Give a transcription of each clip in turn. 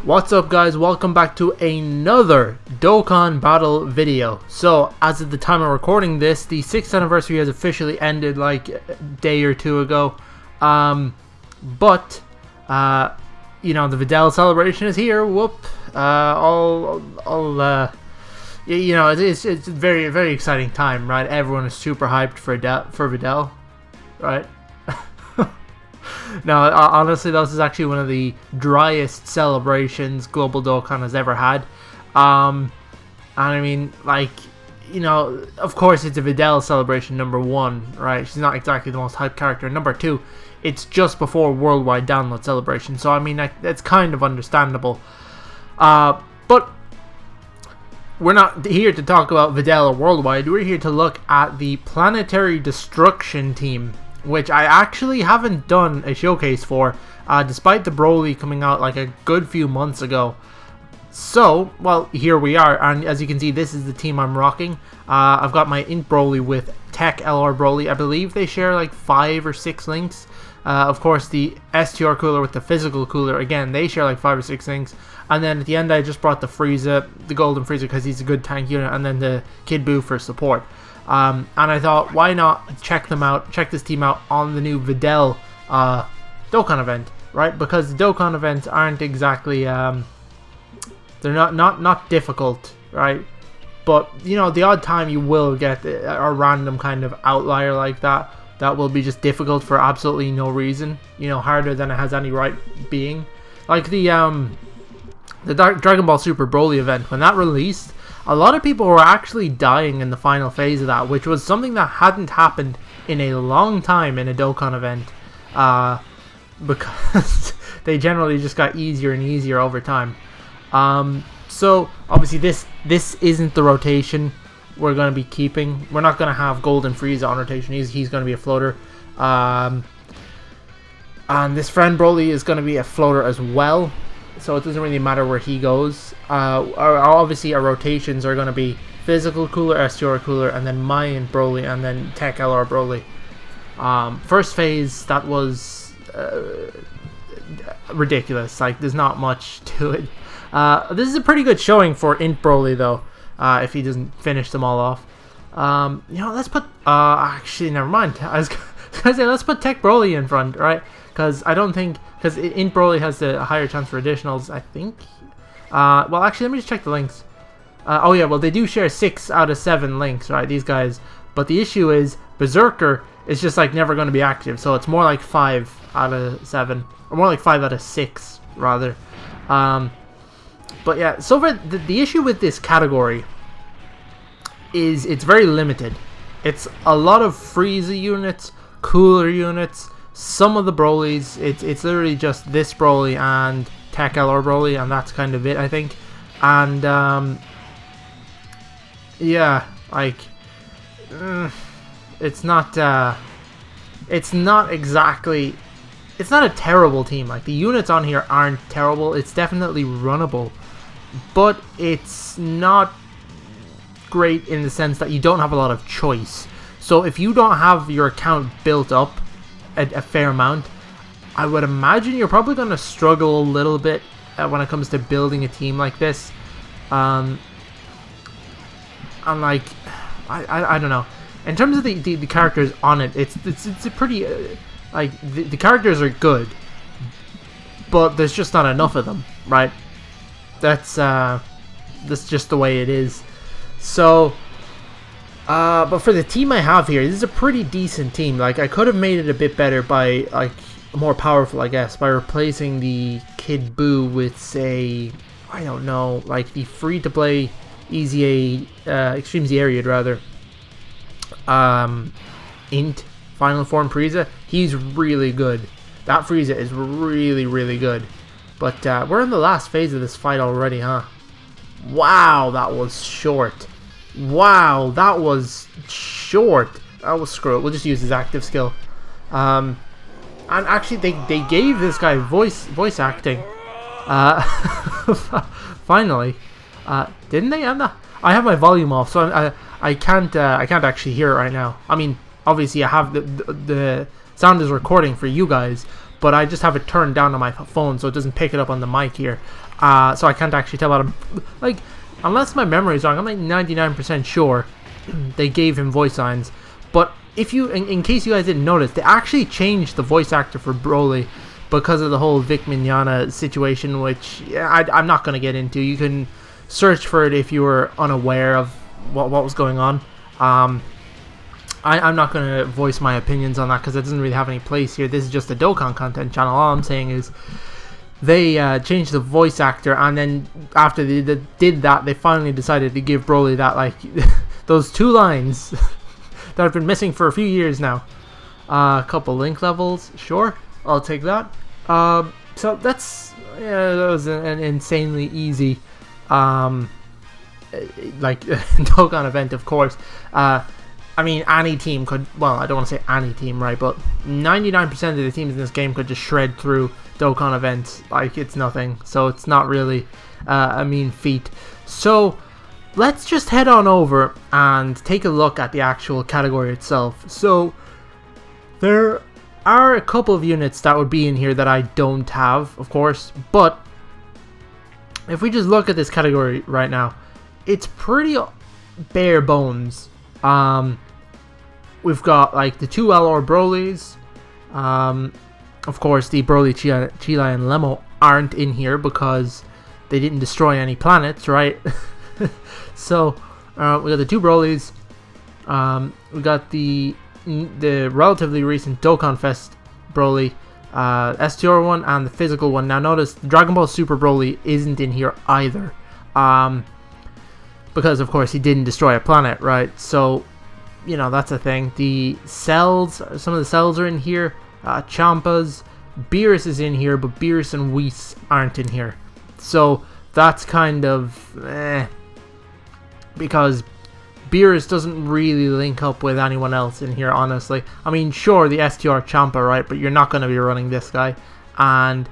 What's up guys, welcome back to another Dokkan battle video. So as of the time of recording this, the 6th anniversary has officially ended like a day or two ago. But you know, the Videl celebration is here. Whoop. You know, it's a very exciting time, right? Everyone is super hyped for Videl, right? No, honestly, this is actually one of the driest celebrations Global Dokkan has ever had. And I mean, like, you know, of course it's a Videl celebration, number one, right? She's not exactly the most hyped character. Number two, it's just before worldwide download celebration, so I mean, that's kind of understandable. But we're not here to talk about Videl or worldwide. We're here to look at the Planetary Destruction team, which I actually haven't done a showcase for, despite the Broly coming out like a good few months ago. So, well, here we are, and as you can see, this is the team I'm rocking. I've got my Int Broly with Tech LR Broly. I believe they share like 5 or 6 links. Of course, the STR cooler with the physical cooler, again, they share like 5 or 6 links. And then at the end, I just brought the Frieza, the Golden Frieza, because he's a good tank unit, and then the Kid Buu for support. And I thought, why not check this team out on the new Videl Dokkan event, right? Because the Dokkan events aren't exactly, they're not difficult, right? But, you know, the odd time you will get a random kind of outlier like that will be just difficult for absolutely no reason, you know, harder than it has any right being. Like the Dragon Ball Super Broly event, when that released, a lot of people were actually dying in the final phase of that, which was something that hadn't happened in a long time in a Dokkan event, because they generally just got easier and easier over time. So obviously this isn't the rotation we're going to be keeping. We're not going to have Golden Frieza on rotation. He's going to be a floater. And this friend Broly is going to be a floater as well. So it doesn't really matter where he goes. Obviously our rotations are going to be physical cooler, STR cooler, and then Mayan Broly, and then Tech LR Broly. First phase, that was ridiculous. Like, there's not much to it. This is a pretty good showing for Int Broly, though, if he doesn't finish them all off. You know, let's put... actually, never mind. I was going to say, let's put Tech Broly in front, right? Because I don't think... Because Int Broly has a higher chance for additionals, I think. Well, actually, let me just check the links. Oh yeah, well, they do share 6 out of 7 links, right, these guys. But the issue is, Berserker is just, like, never going to be active. So it's more like 5 out of 7. Or more like 5 out of 6, rather. But yeah, so far, the issue with this category is it's very limited. It's a lot of Frieza units, cooler units, some of the Brolys. It's literally just this Broly and Tech LR Broly, and that's kind of it, I think. And yeah, like it's not exactly, it's not a terrible team. Like, the units on here aren't terrible. It's definitely runnable, but it's not great in the sense that you don't have a lot of choice. So if you don't have your account built up a fair amount, I would imagine you're probably going to struggle a little bit when it comes to building a team like this. And like, I don't know. In terms of the characters on it, it's a pretty like the characters are good, but there's just not enough of them, right? That's just the way it is. So, but for the team I have here, this is a pretty decent team. Like, I could have made it a bit better by, like, more powerful, I guess, by replacing the Kid Buu with, say, I don't know, like the free-to-play Easy Extreme Z Ariad, rather. Int Final Form Frieza, he's really good. That Frieza is really good. But we're in the last phase of this fight already, huh? Wow, that was short. Wow, that was short. Oh, screw it. We'll just use his active skill. And actually, they gave this guy voice acting. Finally, didn't they? I have my volume off, so I can't actually hear it right now. I mean, obviously, I have the sound is recording for you guys, but I just have it turned down on my phone, so it doesn't pick it up on the mic here. So I can't actually tell what I'm like, unless my memory is wrong. I'm like 99% sure they gave him voice lines. But if you, in case you guys didn't notice, they actually changed the voice actor for Broly because of the whole Vic Mignogna situation, which I'm not going to get into. You can search for it if you were unaware of what was going on. I'm not going to voice my opinions on that because it doesn't really have any place here. This is just a Dokkan content channel. All I'm saying is they changed the voice actor, and then after they did that, they finally decided to give Broly that, like, those 2 lines that have been missing for a few years now. A couple link levels, sure, I'll take that. So that's, that was an insanely easy, like, Dokkan event, of course. I mean, any team could, well, I don't want to say any team, right, but 99% of the teams in this game could just shred through Dokkan events like it's nothing, so it's not really a mean feat. So let's just head on over and take a look at the actual category itself. So there are a couple of units that would be in here that I don't have, of course, but if we just look at this category right now, it's pretty bare bones. We've got like the 2 LR Brolys. Of course, the Broly, Chila, and Lemo aren't in here because they didn't destroy any planets, right? So we got the 2 Brolys. We got the relatively recent Dokkan Fest Broly, STR one, and the physical one. Now notice the Dragon Ball Super Broly isn't in here either, because of course he didn't destroy a planet, right? So, you know, that's a thing. The cells, some of the cells are in here. Champa's, Beerus is in here, but Beerus and Whis aren't in here. So that's kind of because Beerus doesn't really link up with anyone else in here, honestly. I mean, sure, the STR Champa, right? But you're not going to be running this guy. And,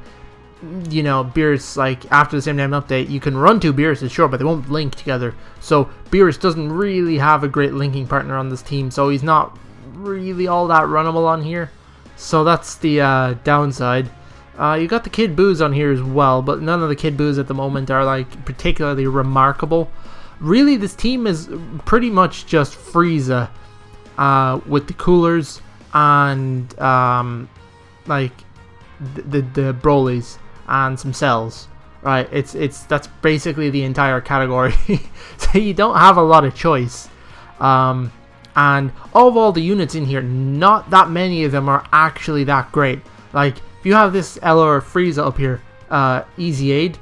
you know, Beerus, like, after the same name update, you can run 2 Beeruses, sure, but they won't link together. So Beerus doesn't really have a great linking partner on this team, so he's not really all that runnable on here. So that's the downside. You got the Kid Boos on here as well, but none of the Kid Boos at the moment are, like, particularly remarkable. Really, this team is pretty much just Frieza with the coolers and like the Brolys and some cells, right? That's basically the entire category. So you don't have a lot of choice. And of all the units in here, not that many of them are actually that great. Like, if you have this LR Frieza up here, Easy Aid,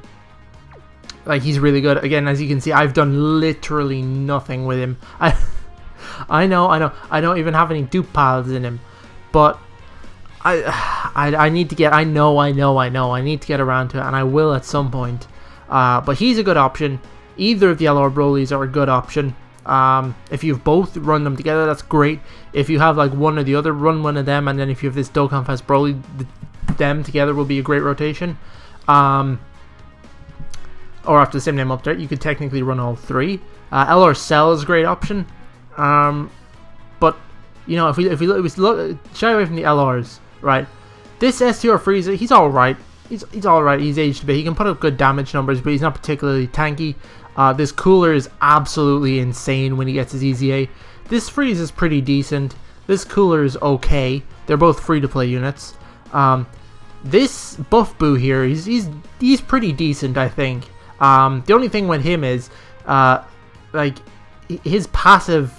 like, he's really good. Again, as you can see, I've done literally nothing with him. I know. I don't even have any dupe piles in him, but I need to get. I know. I need to get around to it, and I will at some point. But he's a good option. Either of the LR Brolys are a good option. If you've both, run them together, that's great. If you have like one or the other, run one of them, and then if you have this Dokkan Fest Broly, them together will be a great rotation. Or after the same name update, you could technically run all 3. LR Cell is a great option. But you know, if we look, shy away from the LRs, right? This STR Frieza, he's all right. He's all right. He's aged a bit. He can put up good damage numbers, but he's not particularly tanky. This Cooler is absolutely insane when he gets his EZA. This Frieza is pretty decent. This Cooler is okay. They're both free-to-play units. This Buff Boo here, he's pretty decent, I think. The only thing with him is, like, his passive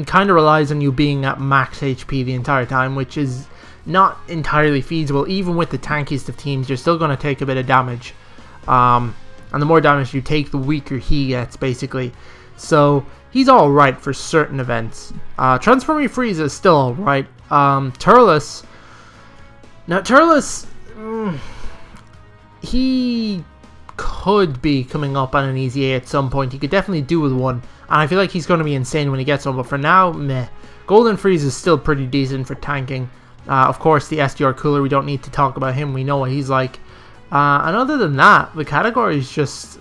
kind of relies on you being at max HP the entire time, which is not entirely feasible. Even with the tankiest of teams, you're still going to take a bit of damage. And the more damage you take, the weaker he gets, basically. So he's alright for certain events. Transforming Frieza is still alright. Turles. Now, Turles, he could be coming up on an Easy A at some point. He could definitely do with one. And I feel like he's going to be insane when he gets one. But for now, meh. Golden Frieza is still pretty decent for tanking. Of course, the SDR Cooler, we don't need to talk about him. We know what he's like. And other than that, the category is just...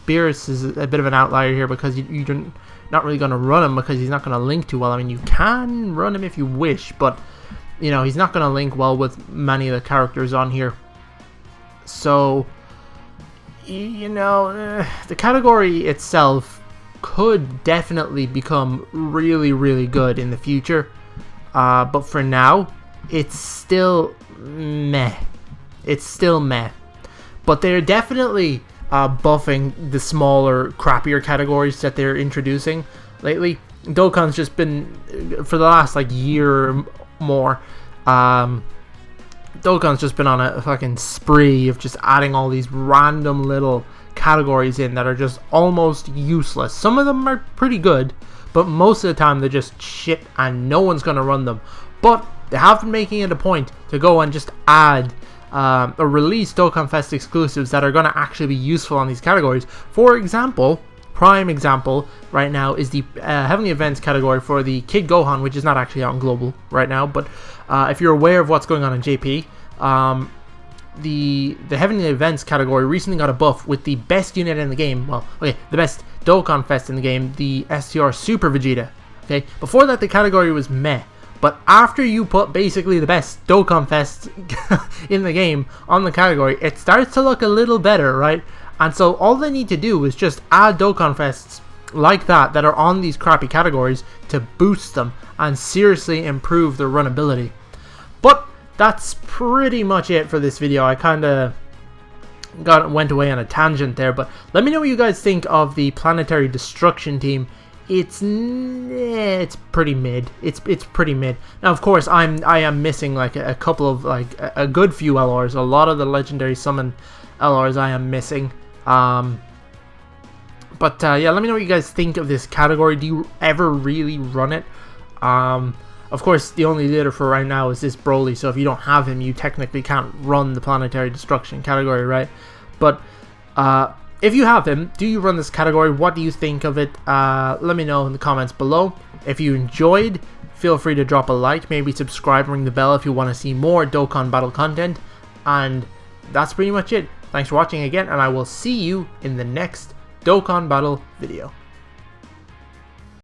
Beerus is a bit of an outlier here because you're not really going to run him because he's not going to link too well. I mean, you can run him if you wish, but you know, he's not going to link well with many of the characters on here. So, you know, the category itself could definitely become really, really good in the future. But for now, it's still meh. It's still meh. But they're definitely buffing the smaller, crappier categories that they're introducing lately. Dokkan's just been, for the last like year or more, Dokkan's just been on a fucking spree of just adding all these random little categories in that are just almost useless. Some of them are pretty good, but most of the time they're just shit and no one's going to run them. But they have been making it a point to go and just add or release Dokkan Fest exclusives that are going to actually be useful on these categories. For example, prime example right now is the Heavenly Events category for the Kid Gohan, which is not actually out on global right now, but if you're aware of what's going on in JP, the Heavenly Events category recently got a buff with the best unit in the game. Well, okay, the best Dokkan Fest in the game, the STR Super Vegeta. Okay, before that the category was meh, but after you put basically the best Dokkan Fest in the game on the category, it starts to look a little better, right? And so all they need to do is just add Dokkan Fests like that are on these crappy categories to boost them and seriously improve their runnability. But that's pretty much it for this video. I kind of went away on a tangent there, but let me know what you guys think of the Planetary Destruction team. It's pretty mid. It's pretty mid. Now, of course, I am missing like a couple of like a good few LRs. A lot of the legendary summon LRs I am missing. But yeah, let me know what you guys think of this category. Do you ever really run it? Of course, the only leader for right now is this Broly, so if you don't have him, you technically can't run the Planetary Destruction category, right? But if you have him, do you run this category? What do you think of it? Let me know in the comments below. If you enjoyed, feel free to drop a like, maybe subscribe, ring the bell if you want to see more Dokkan Battle content. And that's pretty much it. Thanks for watching again, and I will see you in the next Dokkan Battle video.